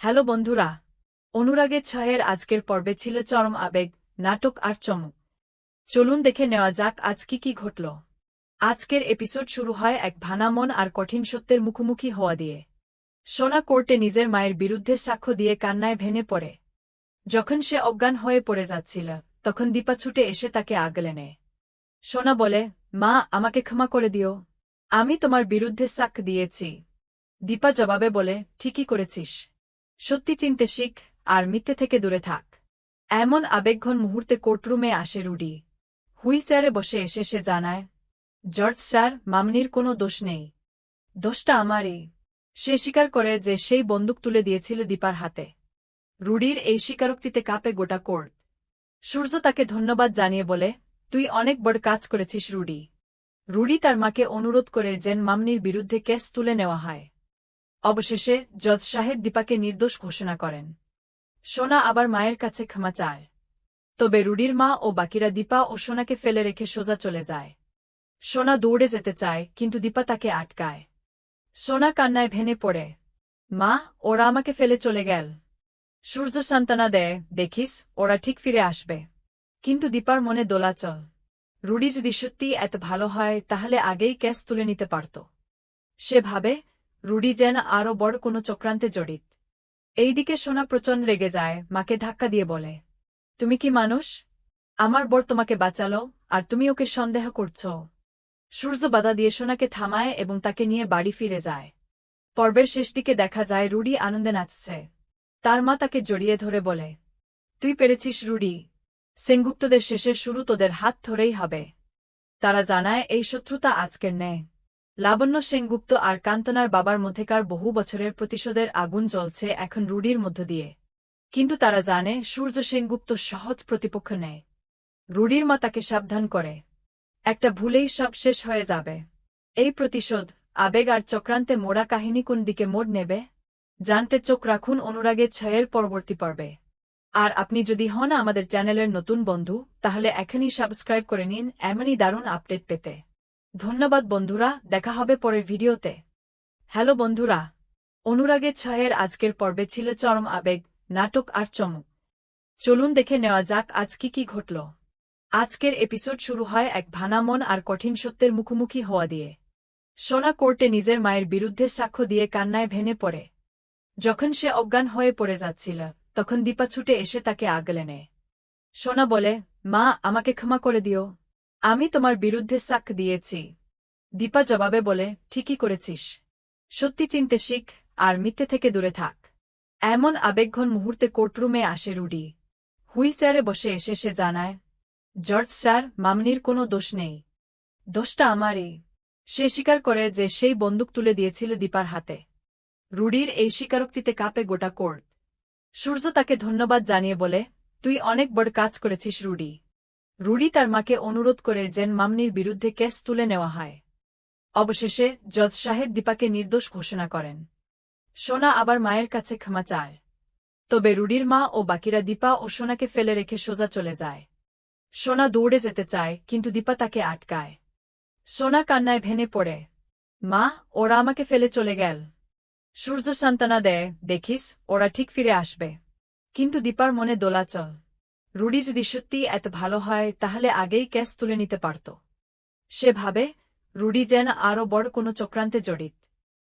Hello বন্ধুরা, অনুরাগের ছয়ের আজকের পর্বে ছিল চরম আবেগ, নাটক আর চমক। চলুন দেখে নেওয়া যাক আজ কি ঘটল। আজকের এপিসোড শুরু হয় এক ভানা মন আর কঠিন সত্যের মুখোমুখি হওয়া দিয়ে। সোনা কোর্টে নিজের মায়ের বিরুদ্ধে সাক্ষ্য দিয়ে কান্নায় ভেঙে পড়ে। যখন সে অজ্ঞান হয়ে পড়ে যাচ্ছিল, তখন দীপা ছুটে এসে তাকে আগলে নেয়। সোনা বলে, মা, আমাকে ক্ষমা করে দিও, আমি তোমার বিরুদ্ধে সাক্ষ্য দিয়েছি। দীপা জবাবে বলে, ঠিকই করেছিস, সত্যি চিনতে শিখ আর মিথ্যে থেকে দূরে থাক। এমন আবেগঘন মুহূর্তে কোর্টরুমে আসে রুডি। হুইলচেয়ারে বসে এসে সে জানায়, জর্জ স্যার, মামনির কোনো দোষ নেই, দোষটা আমারই। সে স্বীকার করে যে সেই বন্দুক তুলে দিয়েছিল দীপার হাতে। রুডির এই স্বীকারোক্তিতে কাঁপে গোটা কোর্ট। সূর্য তাকে ধন্যবাদ জানিয়ে বলে, তুই অনেক বড় কাজ করেছিস রুডি। রুডি তার মাকে অনুরোধ করে যেন মামনির বিরুদ্ধে কেস তুলে নেওয়া হয়। অবশেষে জজ সাহেব দীপাকে নির্দোষ ঘোষণা করেন। সোনা আবার মায়ের কাছে ক্ষমা চায়। তবে রুডির মা ও বাকিরা দীপা ও সোনাকে ফেলে রেখে সোজা চলে যায়। সোনা দৌড়ে যেতে চায়, কিন্তু দীপা তাকে আটকায়। সোনা কান্নায় ভেঙে পড়ে, মা, ওরা আমাকে ফেলে চলে গেল। সূর্য সান্ত্বনা দেয়, দেখিস, ওরা ঠিক ফিরে আসবে। কিন্তু দীপার মনে দোলাচল। রুডি যদি সত্যিই এত ভালো হয় তাহলে আগেই কেস তুলে নিতে পারত। সে ভাবে, রুডি যেন আরও বড় কোনো চক্রান্তে জড়িত। এইদিকে সোনা প্রচণ্ড রেগে যায়, মাকে ধাক্কা দিয়ে বলে, তুমি কি মানুষ? আমার বর তোমাকে বাঁচালো, আর তুমি ওকে সন্দেহ করছ। সূর্য বাধা দিয়ে সোনাকে থামায় এবং তাকে নিয়ে বাড়ি ফিরে যায়। পর্বের শেষ দিকে দেখা যায় রুডি আনন্দে নাচছে। তার মা তাকে জড়িয়ে ধরে বলে, তুই পেরেছিস রুডি, সেনগুপ্তদের শেষের শুরু তোদের হাত ধরেই হবে। তারা জানায় এই শত্রুতা আজকের নেয়। লাবণ্য সেনগুপ্ত আর কান্তনার বাবার মধ্যেকার বহু বছরের প্রতিশোধের আগুন জ্বলছে এখন রুডির মধ্য দিয়ে। কিন্তু তারা জানে সূর্য সেনগুপ্ত সহজ প্রতিপক্ষ নেয়। রুডির মা তাকে সাবধান করে, একটা ভুলেই সব শেষ হয়ে যাবে। এই প্রতিশোধ, আবেগ আর চক্রান্তে মোড়া কাহিনী কোন দিকে মোড় নেবে, জানতে চোখ রাখুন অনুরাগের ছয়ের পরবর্তী পর্বে। আর আপনি যদি হন আমাদের চ্যানেলের নতুন বন্ধু, তাহলে এখনই সাবস্ক্রাইব করে নিন এমনই দারুণ আপডেট পেতে। ধন্যবাদ বন্ধুরা, দেখা হবে পরের ভিডিওতে। হ্যালো বন্ধুরা, অনুরাগের ছয়ের আজকের পর্বে ছিল চরম আবেগ, নাটক আর চমক। চলুন দেখে নেওয়া যাক আজ কি ঘটল। আজকের এপিসোড শুরু হয় এক ভানা মন আর কঠিন সত্যের মুখোমুখি হওয়া দিয়ে। সোনা কোর্টে নিজের মায়ের বিরুদ্ধে সাক্ষ্য দিয়ে কান্নায় ভেঙে পড়ে। যখন সে অজ্ঞান হয়ে পড়ে যাচ্ছিল, তখন দীপা ছুটে এসে তাকে আগলে নেয়। সোনা বলে, মা, আমাকে ক্ষমা করে দিও, আমি তোমার বিরুদ্ধে সাক্ষ্য দিয়েছি। দীপা জবাবে বলে, ঠিকই করেছিস, সত্যি চিনতে শিখ আর মিথ্যে থেকে দূরে থাক। এমন আবেগঘন মুহূর্তে কোর্টরুমে আসে রুডি। হুইলচেয়ারে বসে এসে সে জানায়, জর্জ স্যার, মামনির কোনো দোষ নেই, দোষটা আমারই। সে স্বীকার করে যে সেই বন্দুক তুলে দিয়েছিল দীপার হাতে। রুডির এই স্বীকারোক্তিতে কাঁপে গোটা কোর্ট। সূর্য তাকে ধন্যবাদ জানিয়ে বলে, তুই অনেক বড় কাজ করেছিস রুডি। রুডি তার মাকে অনুরোধ করে যেন মামনির বিরুদ্ধে কেস তুলে নেওয়া হয়। অবশেষে জজ সাহেব দীপাকে নির্দোষ ঘোষণা করেন। সোনা আবার মায়ের কাছে ক্ষমা চায়। তবে রুডির মা ও বাকিরা দীপা ও সোনাকে ফেলে রেখে সোজা চলে যায়। সোনা দৌড়ে যেতে চায়, কিন্তু দীপা তাকে আটকায়। সোনা কান্নায় ভেঙে পড়ে, মা, ওরা আমাকে ফেলে চলে গেল। সূর্য সান্ত্বনা দেয়, দেখিস, ওরা ঠিক ফিরে আসবে। কিন্তু দীপার মনে দোলাচল। রুডি যদি সত্যিই এত ভালো হয় তাহলে আগেই কেস তুলে নিতে পারত। সে ভাবে, রুডি যেন আরও বড় কোনো চক্রান্তে জড়িত।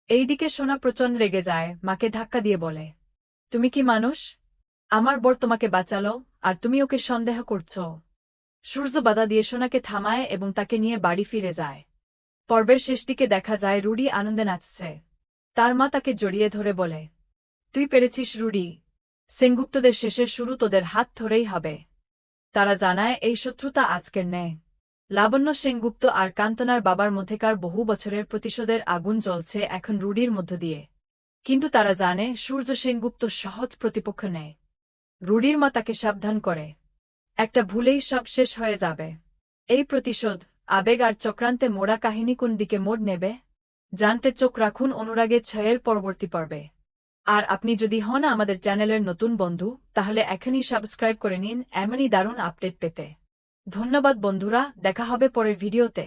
এইদিকে সোনা প্রচণ্ড রেগে যায়, মাকে ধাক্কা দিয়ে বলে, তুমি কি মানুষ? আমার বর তোমাকে বাঁচালো, আর তুমি ওকে সন্দেহ করছ। সূর্য বাধা দিয়ে সোনাকে থামায় এবং তাকে নিয়ে বাড়ি ফিরে যায়। পর্বের শেষ দিকে দেখা যায় রুডি আনন্দে নাচছে। তার মা তাকে জড়িয়ে ধরে বলে, তুই পেরেছিস রুডি, সেনগুপ্তদের শেষের শুরু তোদের হাত ধরেই হবে। তারা জানায় এই শত্রুতা আজকের নেয়। লাবণ্য সেনগুপ্ত আর কান্তনার বাবার মধ্যেকার বহু বছরের প্রতিশোধের আগুন জ্বলছে এখন রুডির মধ্য দিয়ে। কিন্তু তারা জানে সূর্য সেনগুপ্ত সহজ প্রতিপক্ষ নেয়। রুডির মা তাকে সাবধান করে, একটা ভুলেই সব শেষ হয়ে যাবে। এই প্রতিশোধ, আবেগ আর চক্রান্তে মোড়া কাহিনী কোন দিকে মোড় নেবে, জানতে চোখ রাখুন অনুরাগের ছয়ের পরবর্তী পর্বে। আর আপনি যদি হন আমাদের চ্যানেলের নতুন বন্ধু, তাহলে এখনই সাবস্ক্রাইব করে নিন এমনই দারুণ আপডেট পেতে। ধন্যবাদ বন্ধুরা, দেখা হবে পরের ভিডিওতে।